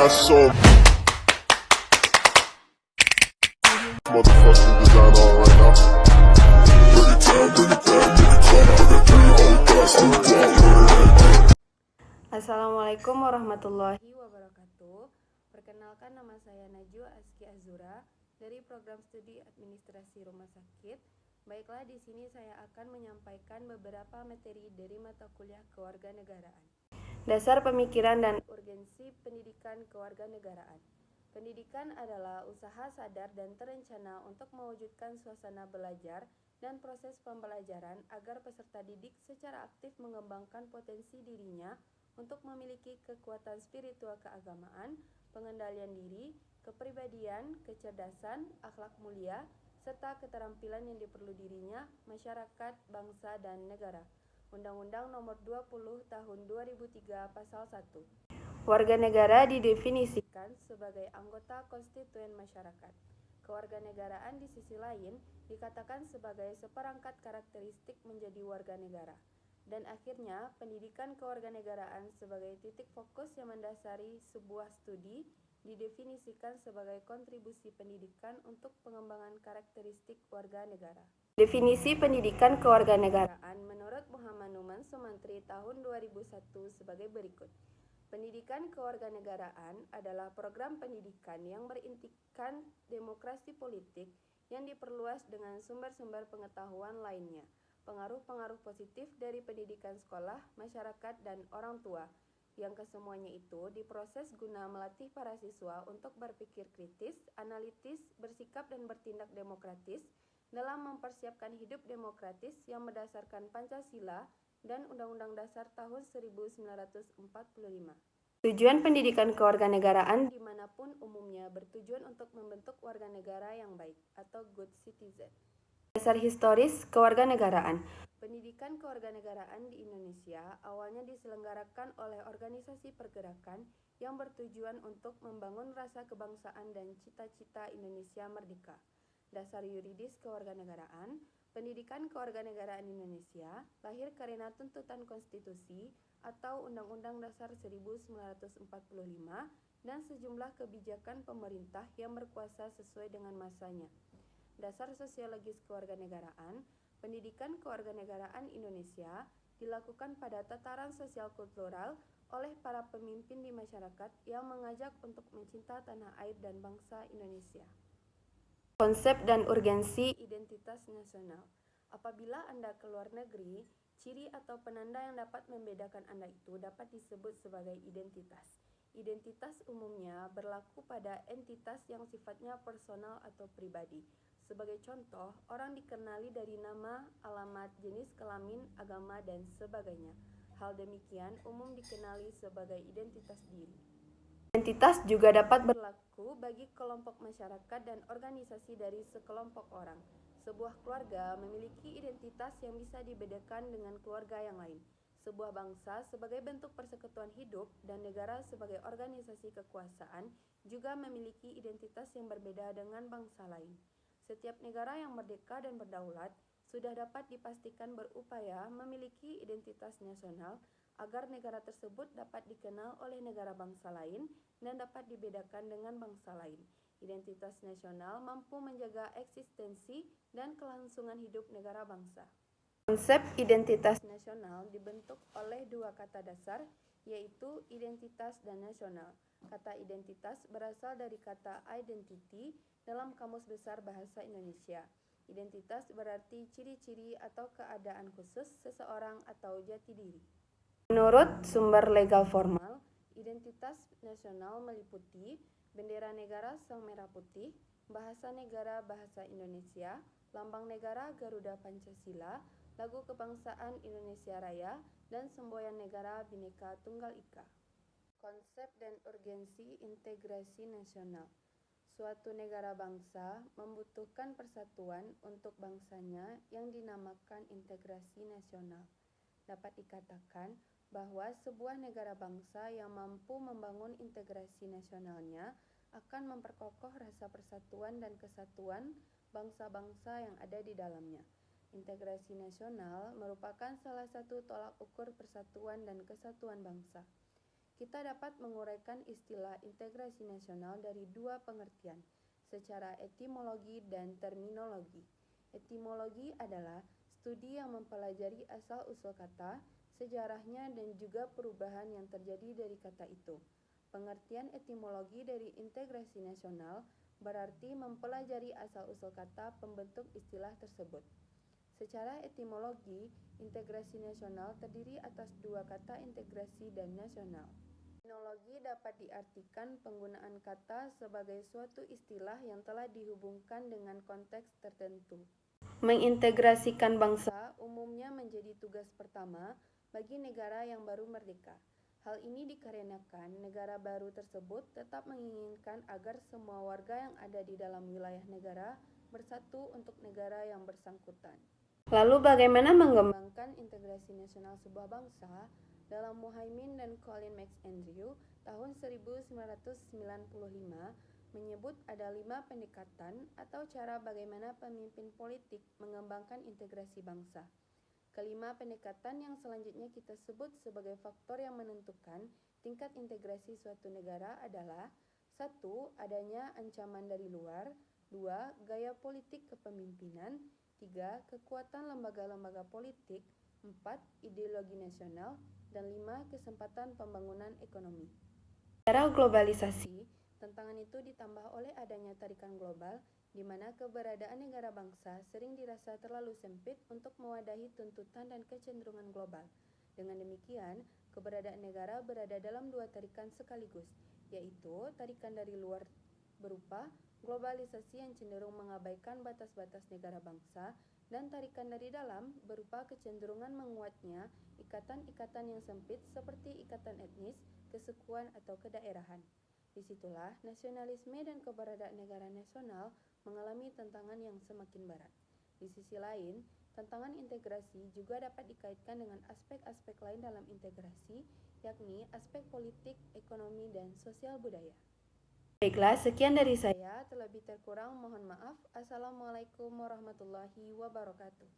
got some motherfucking design on right now. Bring it down, bring it down, bring it down. I got 3 old guys on the block. Assalamualaikum warahmatullahi wabarakatuh. Perkenalkan, nama saya Najwa Aski Azura dari Program Studi Administrasi Rumah Sakit. Baiklah, di sini saya akan menyampaikan beberapa materi dari mata kuliah kewarganegaraan. Dasar pemikiran dan urgensi pendidikan kewarganegaraan. Pendidikan adalah usaha sadar dan terencana untuk mewujudkan suasana belajar dan proses pembelajaran agar peserta didik secara aktif mengembangkan potensi dirinya untuk memiliki kekuatan spiritual keagamaan, pengendalian diri, kepribadian, kecerdasan, akhlak mulia, serta keterampilan yang diperlu dirinya, masyarakat, bangsa, dan negara. Undang-Undang Nomor 20 Tahun 2003 Pasal 1. Warga negara didefinisikan sebagai anggota konstituen masyarakat. Kewarganegaraan di sisi lain dikatakan sebagai seperangkat karakteristik menjadi warga negara. Dan akhirnya, pendidikan kewarganegaraan sebagai titik fokus yang mendasari sebuah studi didefinisikan sebagai kontribusi pendidikan untuk pengembangan karakteristik warga negara. Definisi pendidikan kewarganegaraan menurut Muhammad Numan Sumantri tahun 2001 sebagai berikut. Pendidikan kewarganegaraan adalah program pendidikan yang berintikan demokrasi politik yang diperluas dengan sumber-sumber pengetahuan lainnya. Pengaruh-pengaruh positif dari pendidikan sekolah, masyarakat, dan orang tua, yang kesemuanya itu diproses guna melatih para siswa untuk berpikir kritis, analitis, bersikap dan bertindak demokratis dalam mempersiapkan hidup demokratis yang berdasarkan Pancasila dan Undang-Undang Dasar tahun 1945. Tujuan pendidikan kewarganegaraan dimanapun umumnya bertujuan untuk membentuk warga negara yang baik atau good citizen. Dasar historis kewarganegaraan. Pendidikan kewarganegaraan di Indonesia awalnya diselenggarakan oleh organisasi pergerakan yang bertujuan untuk membangun rasa kebangsaan dan cita-cita Indonesia merdeka. Dasar yuridis kewarganegaraan. Pendidikan kewarganegaraan Indonesia lahir karena tuntutan konstitusi atau Undang-Undang Dasar 1945 dan sejumlah kebijakan pemerintah yang berkuasa sesuai dengan masanya. Dasar sosiologis kewarganegaraan. Pendidikan kewarganegaraan Indonesia dilakukan pada tataran sosial kultural oleh para pemimpin di masyarakat yang mengajak untuk mencinta tanah air dan bangsa Indonesia. Konsep dan urgensi identitas nasional. Apabila Anda ke luar negeri, ciri atau penanda yang dapat membedakan Anda itu dapat disebut sebagai identitas. Identitas umumnya berlaku pada entitas yang sifatnya personal atau pribadi. Sebagai contoh, orang dikenali dari nama, alamat, jenis kelamin, agama, dan sebagainya. Hal demikian umum dikenali sebagai identitas diri. Identitas juga dapat berlaku bagi kelompok masyarakat dan organisasi dari sekelompok orang. Sebuah keluarga memiliki identitas yang bisa dibedakan dengan keluarga yang lain. Sebuah bangsa sebagai bentuk persekutuan hidup dan negara sebagai organisasi kekuasaan juga memiliki identitas yang berbeda dengan bangsa lain. Setiap negara yang merdeka dan berdaulat sudah dapat dipastikan berupaya memiliki identitas nasional agar negara tersebut dapat dikenal oleh negara bangsa lain dan dapat dibedakan dengan bangsa lain. Identitas nasional mampu menjaga eksistensi dan kelangsungan hidup negara bangsa. Konsep identitas nasional dibentuk oleh dua kata dasar, yaitu identitas dan nasional. Kata identitas berasal dari kata identity dalam Kamus Besar Bahasa Indonesia. Identitas berarti ciri-ciri atau keadaan khusus seseorang atau jati diri. Menurut sumber legal formal, identitas nasional meliputi bendera negara sang merah putih, bahasa negara bahasa Indonesia, lambang negara Garuda Pancasila, lagu kebangsaan Indonesia Raya, dan semboyan negara Bhinneka Tunggal Ika. Konsep dan urgensi integrasi nasional. Suatu negara bangsa membutuhkan persatuan untuk bangsanya yang dinamakan integrasi nasional. Dapat dikatakan bahwa sebuah negara bangsa yang mampu membangun integrasi nasionalnya akan memperkokoh rasa persatuan dan kesatuan bangsa-bangsa yang ada di dalamnya. Integrasi nasional merupakan salah satu tolak ukur persatuan dan kesatuan bangsa. kita dapat menguraikan istilah integrasi nasional dari dua pengertian, secara etimologi dan terminologi. Etimologi adalah studi yang mempelajari asal-usul kata, sejarahnya, dan juga perubahan yang terjadi dari kata itu. Pengertian etimologi dari integrasi nasional berarti mempelajari asal-usul kata pembentuk istilah tersebut. Secara etimologi, integrasi nasional terdiri atas dua kata integrasi dan nasional. Terminologi dapat diartikan penggunaan kata sebagai suatu istilah yang telah dihubungkan dengan konteks tertentu. Mengintegrasikan bangsa umumnya menjadi tugas pertama bagi negara yang baru merdeka. Hal ini dikarenakan negara baru tersebut tetap menginginkan agar semua warga yang ada di dalam wilayah negara bersatu untuk negara yang bersangkutan. Lalu bagaimana mengembangkan integrasi nasional sebuah bangsa? Dalam Muhaimin dan Colin McAndrew tahun 1995 menyebut ada 5 pendekatan atau cara bagaimana pemimpin politik mengembangkan integrasi bangsa. Kelima pendekatan yang selanjutnya kita sebut sebagai faktor yang menentukan tingkat integrasi suatu negara adalah 1. Adanya ancaman dari luar, 2. Gaya politik kepemimpinan, 3. Kekuatan lembaga-lembaga politik, 4. Ideologi nasional, dan 5. Kesempatan pembangunan ekonomi. Era globalisasi, tantangan itu ditambah oleh adanya tarikan global, di mana keberadaan negara bangsa sering dirasa terlalu sempit untuk mewadahi tuntutan dan kecenderungan global. Dengan demikian, keberadaan negara berada dalam dua tarikan sekaligus, yaitu tarikan dari luar berupa globalisasi yang cenderung mengabaikan batas-batas negara bangsa, dan tarikan dari dalam berupa kecenderungan menguatnya ikatan-ikatan yang sempit seperti ikatan etnis, kesukuan, atau kedaerahan. Disitulah nasionalisme dan keberadaan negara nasional mengalami tantangan yang semakin berat. Di sisi lain, tantangan integrasi juga dapat dikaitkan dengan aspek-aspek lain dalam integrasi, yakni aspek politik, ekonomi, dan sosial budaya. Baiklah, sekian dari saya. Terlebih terkurang mohon maaf. Assalamualaikum warahmatullahi wabarakatuh.